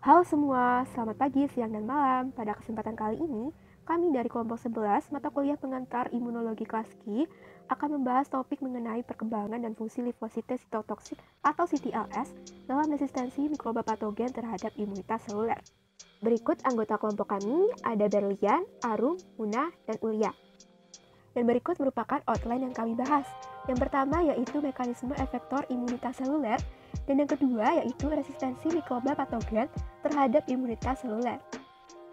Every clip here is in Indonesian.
Halo semua, selamat pagi, siang, dan malam. Pada kesempatan kali ini, kami dari kelompok 11 mata kuliah pengantar imunologi kelas Q akan membahas topik mengenai perkembangan dan fungsi limfosite sitotoksik atau CTLS dalam resistensi mikroba patogen terhadap imunitas seluler. Berikut anggota kelompok kami, ada Berlian, Arum, Muna, dan Ulia. Dan berikut merupakan outline yang kami bahas. Yang pertama yaitu mekanisme efektor imunitas seluler, dan yang kedua yaitu resistensi mikroba patogen terhadap imunitas seluler.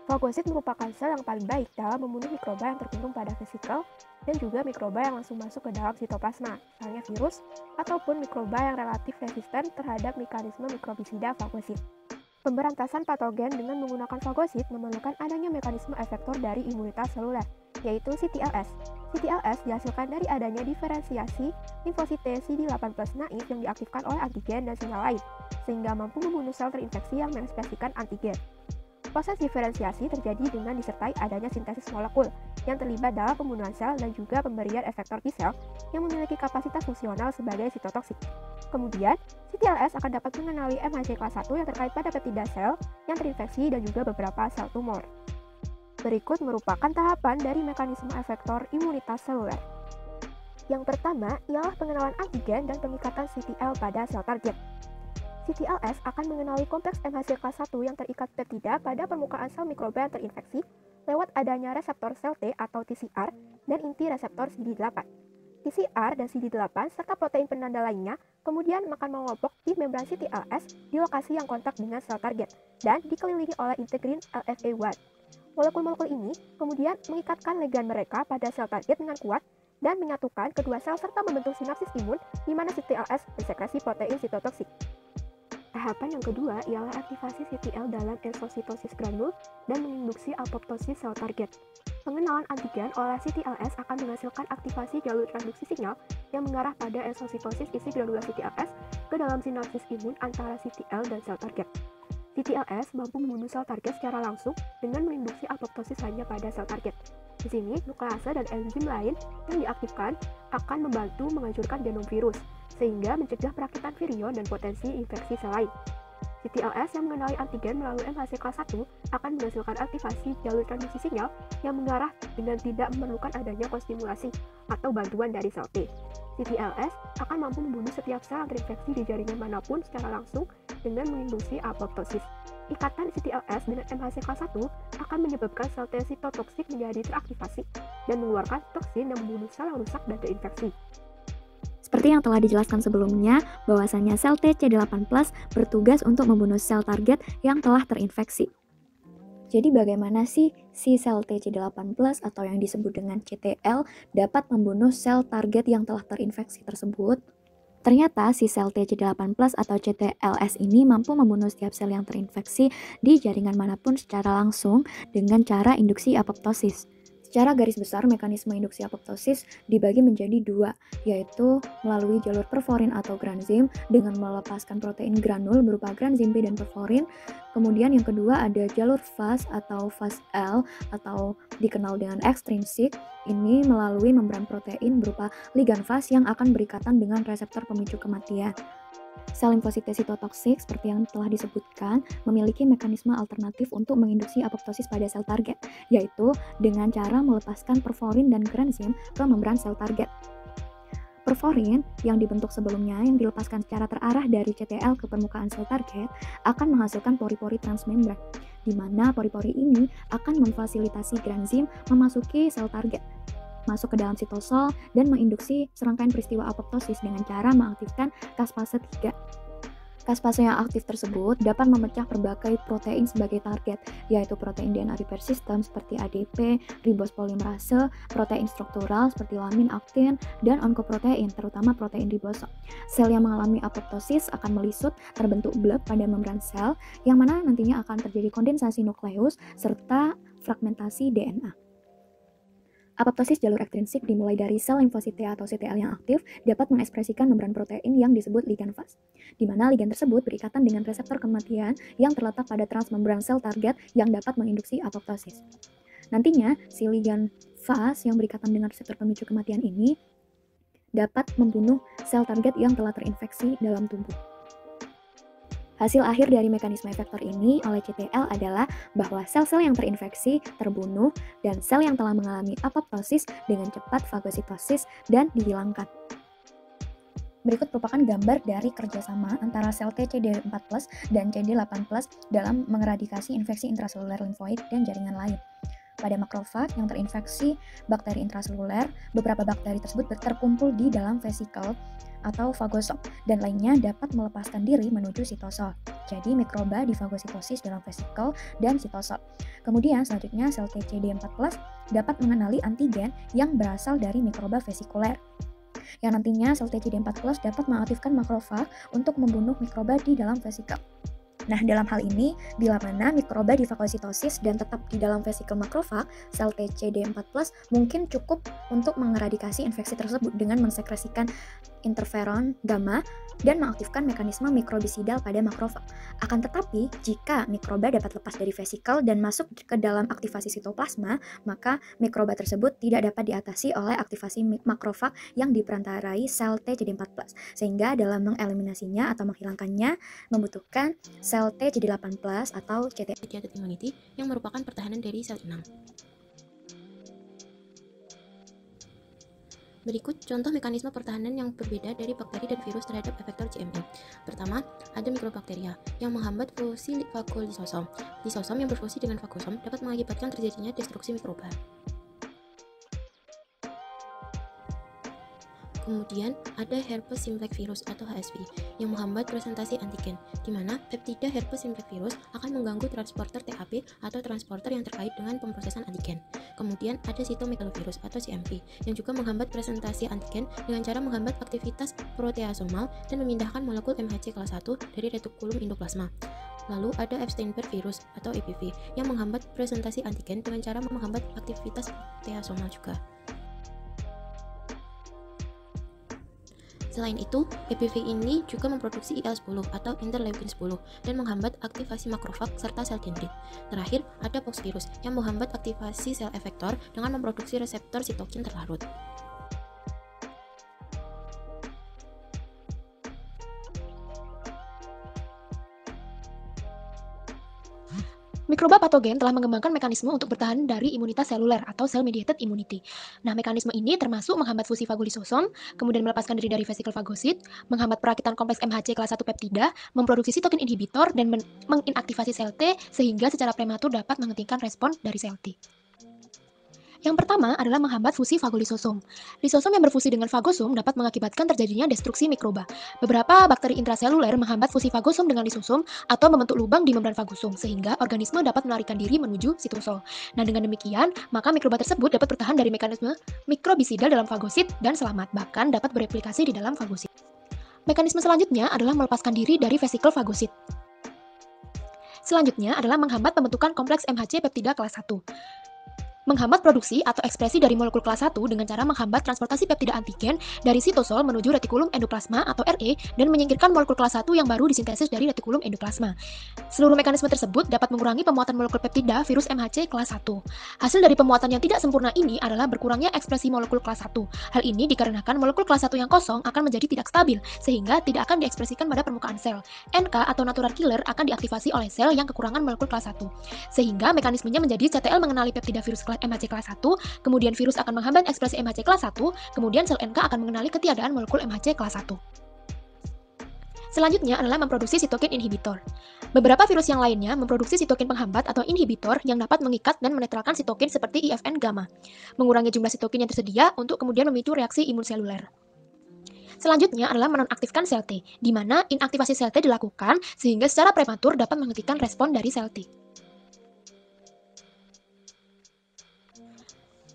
Fagosit merupakan sel yang paling baik dalam membunuh mikroba yang terkandung pada vesikel dan juga mikroba yang langsung masuk ke dalam sitoplasma, misalnya virus, ataupun mikroba yang relatif resisten terhadap mekanisme mikrobisida fagosit. Pemberantasan patogen dengan menggunakan fagosit memerlukan adanya mekanisme efektor dari imunitas seluler, yaitu CTLS. CTLS dihasilkan dari adanya diferensiasi limfosite CD8+ naif yang diaktifkan oleh antigen dan sinyal lain, sehingga mampu membunuh sel terinfeksi yang mengekspresikan antigen. Proses diferensiasi terjadi dengan disertai adanya sintesis molekul yang terlibat dalam pembunuhan sel dan juga pemberian efektor T-sel yang memiliki kapasitas fungsional sebagai sitotoksik. Kemudian, CTLS akan dapat mengenali MHC kelas 1 yang terkait pada peptida sel yang terinfeksi dan juga beberapa sel tumor. Berikut merupakan tahapan dari mekanisme efektor imunitas seluler. Yang pertama ialah pengenalan antigen dan pengikatan CTL pada sel target. CTLS akan mengenali kompleks MHC kelas 1 yang terikat peptida pada permukaan sel mikroba yang terinfeksi lewat adanya reseptor sel T atau TCR dan inti reseptor CD8. TCR dan CD8 serta protein penanda lainnya kemudian akan mengelompok di membran CTLS di lokasi yang kontak dengan sel target dan dikelilingi oleh integrin LFA1. Molekul-molekul ini kemudian mengikatkan ligand mereka pada sel target dengan kuat dan menyatukan kedua sel serta membentuk sinapsis imun di mana CTLS bersekresi protein sitotoksik. Tahapan yang kedua ialah aktivasi CTL dalam exositosis granul dan menginduksi apoptosis sel target. Pengenalan antigen oleh CTLS akan menghasilkan aktivasi jalur transduksi sinyal yang mengarah pada exositosis isi granula CTLS ke dalam sinapsis imun antara CTL dan sel target. CTLS mampu membunuh sel target secara langsung dengan menginduksi apoptosis hanya pada sel target. Di sini, nuklease dan enzim lain yang diaktifkan akan membantu menghancurkan genom virus, sehingga mencegah perakitan virion dan potensi infeksi sel lain. CTLS yang mengenali antigen melalui MHC kelas 1 akan menghasilkan aktivasi jalur transduksi sinyal yang mengarah dengan tidak memerlukan adanya konstimulasi atau bantuan dari sel T. CTLS akan mampu membunuh setiap sel yang terinfeksi di jaringan manapun secara langsung dengan menginduksi apoptosis. Ikatan CTLS dengan MHC kelas 1 akan menyebabkan sel T sitotoksik menjadi teraktivasi dan mengeluarkan toksin yang membunuh sel yang rusak dan terinfeksi. Seperti yang telah dijelaskan sebelumnya, bahwasannya sel TCD8+ bertugas untuk membunuh sel target yang telah terinfeksi. Jadi bagaimana sih si sel TCD8+ atau yang disebut dengan CTL dapat membunuh sel target yang telah terinfeksi tersebut? Ternyata si sel TCD8+ atau CTLS ini mampu membunuh setiap sel yang terinfeksi di jaringan manapun secara langsung dengan cara induksi apoptosis. Secara garis besar, mekanisme induksi apoptosis dibagi menjadi dua, yaitu melalui jalur perforin atau granzim dengan melepaskan protein granul berupa granzim B dan perforin. Kemudian yang kedua ada jalur Fas atau Fas-L atau dikenal dengan ekstrinsik, ini melalui membran protein berupa ligan Fas yang akan berikatan dengan reseptor pemicu kematian. Sel limfosite sitotoksik seperti yang telah disebutkan memiliki mekanisme alternatif untuk menginduksi apoptosis pada sel target, yaitu dengan cara melepaskan perforin dan granzim ke membran sel target. Perforin yang dibentuk sebelumnya yang dilepaskan secara terarah dari CTL ke permukaan sel target akan menghasilkan pori-pori transmembran, di mana pori-pori ini akan memfasilitasi granzim memasuki sel target, masuk ke dalam sitosol dan menginduksi serangkaian peristiwa apoptosis dengan cara mengaktifkan caspase 3. Caspase yang aktif tersebut dapat memecah berbagai protein sebagai target, yaitu protein DNA repair system seperti ADP, ribos polimerase, protein struktural seperti lamin, aktin, dan onkoprotein, terutama protein ribosom. Sel yang mengalami apoptosis akan melisut, terbentuk bleb pada membran sel, yang mana nantinya akan terjadi kondensasi nukleus serta fragmentasi DNA. Apoptosis jalur ekstrinsik dimulai dari sel limfosite atau CTL yang aktif dapat mengekspresikan membran protein yang disebut ligan Fas, di mana ligan tersebut berikatan dengan reseptor kematian yang terletak pada transmembran sel target yang dapat menginduksi apoptosis. Nantinya, si ligan Fas yang berikatan dengan reseptor pemicu kematian ini dapat membunuh sel target yang telah terinfeksi dalam tubuh. Hasil akhir dari mekanisme efektor ini oleh CTL adalah bahwa sel-sel yang terinfeksi terbunuh dan sel yang telah mengalami apoptosis dengan cepat fagositosis dan dihilangkan. Berikut merupakan gambar dari kerjasama antara sel T CD4+ dan CD8+ dalam mengeradikasi infeksi intraseluler limfoid dan jaringan lain. Pada makrofag yang terinfeksi bakteri intraseluler, beberapa bakteri tersebut terkumpul di dalam vesikel atau fagosom dan lainnya dapat melepaskan diri menuju sitosol. Jadi mikroba difagositosis dalam vesikel dan sitosol. Kemudian selanjutnya sel TCD4+ dapat mengenali antigen yang berasal dari mikroba vesikuler. Yang nantinya sel TCD4+ dapat mengaktifkan makrofag untuk membunuh mikroba di dalam vesikel. Nah, dalam hal ini, bila mana mikroba difagositosis dan tetap di dalam vesikel makrofag, sel TCD4+ mungkin cukup untuk mengeradikasi infeksi tersebut dengan mensekresikan interferon gamma dan mengaktifkan mekanisme mikrobisidal pada makrofag. Akan tetapi, jika mikroba dapat lepas dari vesikel dan masuk ke dalam aktivasi sitoplasma, maka mikroba tersebut tidak dapat diatasi oleh aktivasi makrofag yang diperantarai sel TCD4+, sehingga dalam mengeliminasinya atau menghilangkannya membutuhkan sel TCD8+ atau mediated immunity yang merupakan pertahanan dari sel inang. Berikut contoh mekanisme pertahanan yang berbeda dari bakteri dan virus terhadap efektor GME. Pertama, ada mikrobakteria yang menghambat fungsi fagolisosom. Lisosom yang berfungsi dengan fagosom dapat mengakibatkan terjadinya destruksi mikroba. Kemudian ada herpes simplex virus atau HSV yang menghambat presentasi antigen, di mana peptida herpes simplex virus akan mengganggu transporter TAP atau transporter yang terkait dengan pemrosesan antigen. Kemudian ada sitomegalovirus atau CMV yang juga menghambat presentasi antigen dengan cara menghambat aktivitas proteasomal dan memindahkan molekul MHC kelas 1 dari retikulum endoplasma. Lalu ada Epstein-Barr virus atau EBV yang menghambat presentasi antigen dengan cara menghambat aktivitas proteasomal juga. Selain itu, EBV ini juga memproduksi IL-10 atau interleukin 10 dan menghambat aktivasi makrofag serta sel dendrit. Terakhir, ada pox virus yang menghambat aktivasi sel efektor dengan memproduksi reseptor sitokin terlarut. Mikroba patogen telah mengembangkan mekanisme untuk bertahan dari imunitas seluler atau cell-mediated immunity. Nah, mekanisme ini termasuk menghambat fungsi fagolisosom, kemudian melepaskan diri dari vesikel fagosit, menghambat perakitan kompleks MHC kelas 1 peptida, memproduksi sitokin inhibitor, dan menginaktivasi sel T sehingga secara prematur dapat menghentikan respon dari sel T. Yang pertama adalah menghambat fungsi fagolisosom. Lisosom yang berfungsi dengan fagosom dapat mengakibatkan terjadinya destruksi mikroba. Beberapa bakteri intraseluler menghambat fungsi fagosom dengan lisosom atau membentuk lubang di membran fagosom, sehingga organisme dapat melarikan diri menuju sitosol. Nah, dengan demikian, maka mikroba tersebut dapat bertahan dari mekanisme mikrobisidal dalam fagosit dan selamat, bahkan dapat bereplikasi di dalam fagosit. Mekanisme selanjutnya adalah melepaskan diri dari vesikel fagosit. Selanjutnya adalah menghambat pembentukan kompleks MHC peptida kelas 1. Menghambat produksi atau ekspresi dari molekul kelas 1 dengan cara menghambat transportasi peptida antigen dari sitosol menuju retikulum endoplasma atau RE dan menyingkirkan molekul kelas 1 yang baru disintesis dari retikulum endoplasma. Seluruh mekanisme tersebut dapat mengurangi pemuatan molekul peptida virus MHC kelas 1. Hasil dari pemuatan yang tidak sempurna ini adalah berkurangnya ekspresi molekul kelas 1. Hal ini dikarenakan molekul kelas 1 yang kosong akan menjadi tidak stabil, sehingga tidak akan diekspresikan pada permukaan sel. NK atau natural killer akan diaktifasi oleh sel yang kekurangan molekul kelas 1. Sehingga mekanismenya menjadi CTL mengenali peptida virus MHC kelas 1, kemudian virus akan menghambat ekspresi MHC kelas 1, kemudian sel NK akan mengenali ketiadaan molekul MHC kelas 1. Selanjutnya adalah memproduksi sitokin inhibitor. Beberapa virus yang lainnya memproduksi sitokin penghambat atau inhibitor yang dapat mengikat dan menetralkan sitokin seperti IFN gamma, mengurangi jumlah sitokin yang tersedia untuk kemudian memicu reaksi imun seluler. Selanjutnya adalah menonaktifkan sel T, di mana inaktivasi sel T dilakukan sehingga secara prematur dapat menghentikan respon dari sel T.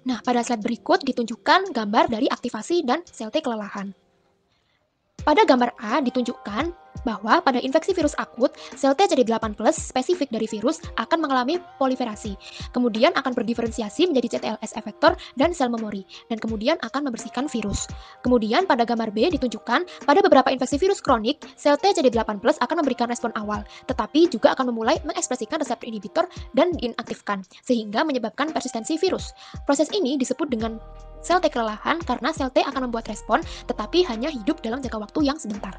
Nah, pada slide berikut ditunjukkan gambar dari aktivasi dan sel T kelelahan. Pada gambar A ditunjukkan bahwa pada infeksi virus akut, sel TCD8+ spesifik dari virus akan mengalami proliferasi, kemudian akan berdiferensiasi menjadi CTLS efektor dan sel memori, dan kemudian akan membersihkan virus. Kemudian pada gambar B ditunjukkan pada beberapa infeksi virus kronik, sel TCD8+ akan memberikan respon awal, tetapi juga akan memulai mengekspresikan reseptor inhibitor dan diinaktifkan, sehingga menyebabkan persistensi virus. Proses ini disebut dengan sel T kelelahan karena sel T akan membuat respon, tetapi hanya hidup dalam jangka waktu yang sebentar.